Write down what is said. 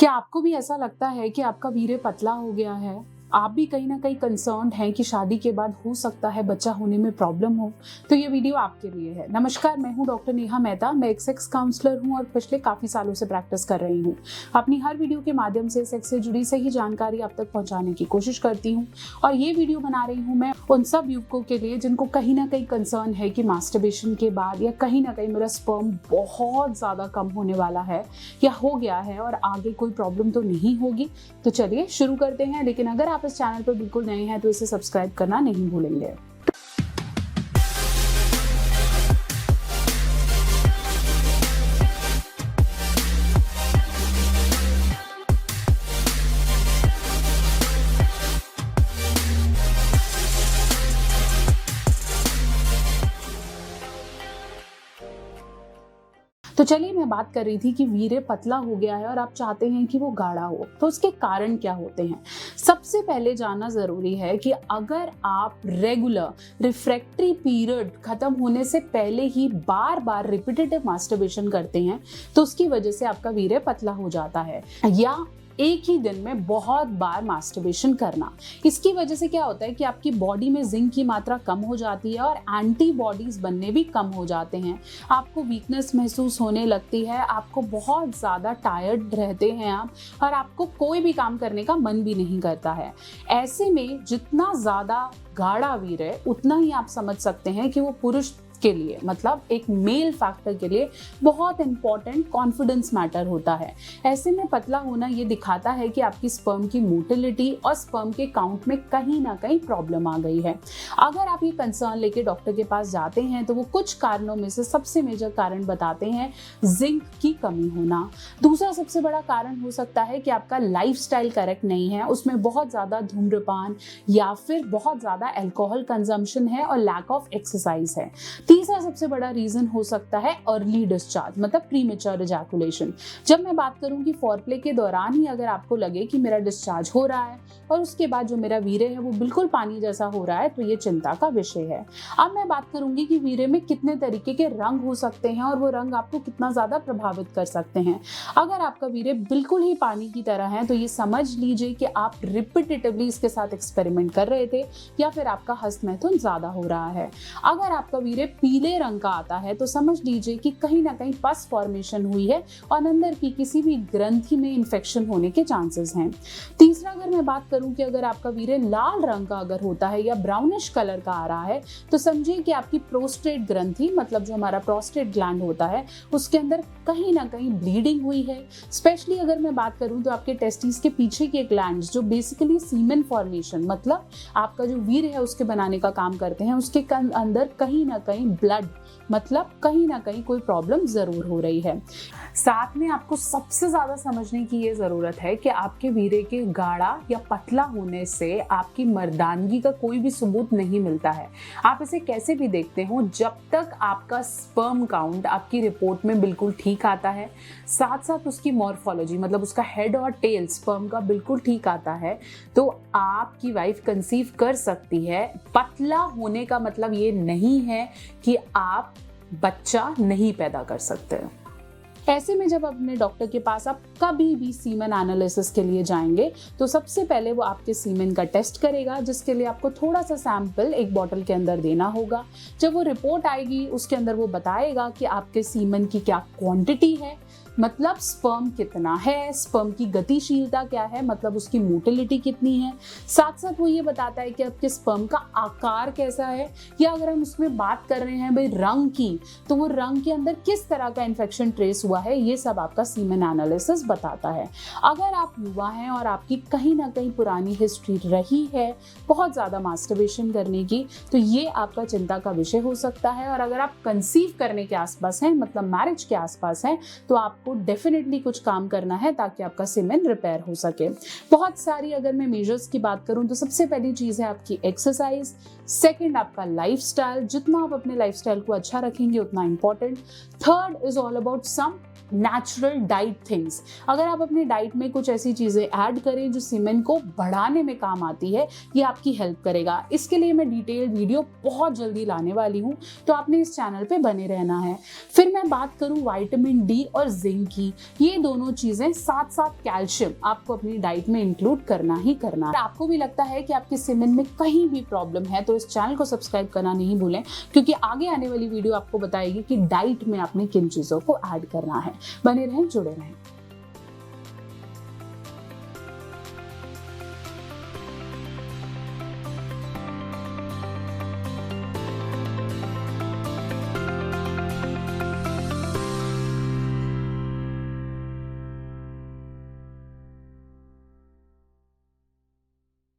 क्या आपको भी ऐसा लगता है कि आपका वीर्य पतला हो गया है? आप भी कहीं ना कहीं कंसर्न्ड हैं कि शादी के बाद हो सकता है बच्चा होने में प्रॉब्लम हो, तो ये वीडियो आपके लिए है। नमस्कार, मैं हूं डॉक्टर नेहा मेहता। मैं एक सेक्स काउंसलर हूं और पिछले काफी सालों से प्रैक्टिस कर रही हूं। अपनी हर वीडियो के माध्यम से सेक्स से जुड़ी सही जानकारी आप तक पहुंचाने की कोशिश करती हूं। और ये वीडियो बना रही हूं मैं उन सब युवकों के लिए जिनको कहीं ना कहीं कंसर्न है कि मास्टरबेशन के बाद या कहीं ना कहीं मेरा स्पर्म बहुत ज्यादा कम होने वाला है या हो गया है और आगे कोई प्रॉब्लम तो नहीं होगी। तो चलिए शुरू करते हैं। लेकिन अगर आप इस चैनल पर बिल्कुल नए हैं तो इसे सब्सक्राइब करना नहीं भूलेंगे। तो चलिए, मैं बात कर रही थी कि वीर्य पतला हो गया है और आप चाहते हैं कि वो गाढ़ा हो, तो उसके कारण क्या होते हैं। सबसे पहले जानना जरूरी है कि अगर आप रेगुलर रिफ्रैक्टरी पीरियड खत्म होने से पहले ही बार बार रिपीटेटिव मास्टरबेशन करते हैं तो उसकी वजह से आपका वीर्य पतला हो जाता है। या एक ही दिन में बहुत बार मास्टरबेशन करना, इसकी वजह से क्या होता है कि आपकी बॉडी में जिंक की मात्रा कम हो जाती है और एंटीबॉडीज बनने भी कम हो जाते हैं। आपको वीकनेस महसूस होने लगती है, आपको बहुत ज़्यादा टायर्ड रहते हैं आप, और आपको कोई भी काम करने का मन भी नहीं करता है। ऐसे में जितना ज़्यादा गाढ़ा वीर्य उतना ही आप समझ सकते हैं कि वो पुरुष के लिए, मतलब एक मेल फैक्टर के लिए बहुत इंपॉर्टेंट कॉन्फिडेंस मैटर होता है। ऐसे में पतला होना ये दिखाता है कि आपकी स्पर्म की मोटिलिटी और स्पर्म के काउंट में कहीं ना कहीं प्रॉब्लम आ गई है। अगर आप ये कंसर्न लेके डॉक्टर के पास जाते हैं तो वो कुछ कारणों में से सबसे मेजर कारण बताते हैं जिंक की कमी होना। दूसरा सबसे बड़ा कारण हो सकता है कि आपका लाइफस्टाइल करेक्ट नहीं है, उसमें बहुत ज़्यादा धूम्रपान या फिर बहुत ज़्यादा अल्कोहल कंजम्पशन है और लैक ऑफ एक्सरसाइज है। तीसरा सबसे बड़ा रीजन हो सकता है अर्ली डिस्चार्ज, मतलब प्रीमेच्योर इजैकुलेशन। जब मैं बात करूं कि फोरप्ले के दौरान ही अगर आपको लगे कि मेरा डिस्चार्ज हो रहा है और उसके बाद जो मेरा वीर्य है वो बिल्कुल पानी जैसा हो रहा है, तो ये चिंता का विषय है। अब मैं बात करूंगी कि वीर्य में कितने तरीके के रंग हो सकते हैं और वो रंग आपको कितना ज्यादा प्रभावित कर सकते हैं। अगर आपका वीर्य बिल्कुल ही पानी की तरह है तो ये समझ लीजिए कि आप रिपीटेटिवली इसके साथ एक्सपेरिमेंट कर रहे थे या फिर आपका हस्तमैथुन ज्यादा हो रहा है। अगर आपका वीर्य पीले रंग का आता है तो समझ लीजिए कि कहीं ना कहीं पस फॉर्मेशन हुई है और अंदर की किसी भी ग्रंथि में इन्फेक्शन होने के चांसेस हैं। तीसरा, अगर मैं बात करूं कि अगर आपका वीर्य लाल रंग का अगर होता है या ब्राउनिश कलर का आ रहा है तो समझिए कि आपकी प्रोस्टेट ग्रंथि, मतलब जो हमारा प्रोस्टेट ग्लैंड होता है, उसके अंदर कहीं ना कहीं ब्लीडिंग हुई है। स्पेशली अगर मैं बात करूं तो आपके टेस्टिस के पीछे के ग्लैंड्स जो बेसिकली सीमेन फॉर्मेशन, मतलब आपका जो वीर्य है उसके बनाने का काम करते हैं, उसके अंदर कहीं ना कहीं ब्लड, मतलब कहीं ना कहीं कोई प्रॉब्लम जरूर हो रही है। साथ में आपको सबसे ज्यादा समझने की ये जरूरत है कि आपके वीर्य के गाढ़ा या पतला होने से आपकी मर्दानगी का कोई भी सबूत नहीं मिलता है। आप इसे कैसे भी देखते हो, जब तक आपका स्पर्म काउंट आपकी रिपोर्ट में बिल्कुल ठीक आता है, साथ साथ उसकी मॉर्फोलॉजी, मतलब उसका हेड और टेल स्पर्म का बिल्कुल ठीक आता है, तो आपकी वाइफ कंसीव कर सकती है। पतला होने का मतलब ये नहीं है कि आप बच्चा नहीं पैदा कर सकते। ऐसे में जब अपने डॉक्टर के पास आप कभी भी सीमेन एनालिसिस के लिए जाएंगे तो सबसे पहले वो आपके सीमेन का टेस्ट करेगा, जिसके लिए आपको थोड़ा सा सैंपल एक बॉटल के अंदर देना होगा। जब वो रिपोर्ट आएगी उसके अंदर वो बताएगा कि आपके सीमेन की क्या क्वांटिटी है, मतलब स्पर्म कितना है, स्पर्म की गतिशीलता क्या है, मतलब उसकी मोटिलिटी कितनी है। साथ साथ वो ये बताता है कि आपके स्पर्म का आकार कैसा है, या अगर हम उसमें बात कर रहे हैं भाई रंग की, तो वो रंग के अंदर किस तरह का इन्फेक्शन ट्रेस हुआ है, ये सब आपका सीमेन एनालिसिस बताता है। अगर आप युवा हैं और आपकी कहीं ना कहीं पुरानी हिस्ट्री रही है बहुत ज़्यादा मास्टरबेशन करने की, तो ये आपका चिंता का विषय हो सकता है। और अगर आप कंसीव करने के आसपास हैं, मतलब मैरिज के आसपास हैं, तो आपको डेफिनेटली कुछ काम करना है ताकि आपका सीमेन रिपेयर हो सके। बहुत सारी अगर मैं मेजर्स की बात करूं तो सबसे पहली चीज है आपकी एक्सरसाइज। सेकंड, आपका लाइफस्टाइल, जितना आप अपने लाइफस्टाइल को अच्छा रखेंगे उतना important. Third is all about some natural diet things. अगर आप अपनी डाइट में कुछ ऐसी चीजें ऐड करें जो सीमेन को बढ़ाने में काम आती है, ये आपकी हेल्प करेगा। इसके लिए मैं डिटेल वीडियो बहुत जल्दी लाने वाली हूँ, तो आपने इस चैनल पे बने रहना है। फिर मैं बात करूँ विटामिन डी और जिंक की, ये दोनों चीजें, साथ साथ कैल्शियम आपको अपनी डाइट में इंक्लूड करना ही करना है। आपको भी लगता है कि आपके सीमेन में कहीं भी प्रॉब्लम है तो इस चैनल को सब्सक्राइब करना नहीं भूलें, क्योंकि आगे आने वाली वीडियो आपको बताएगी कि डाइट में आपने किन चीजों को ऐड करना है। बने रहें, जुड़े रहें।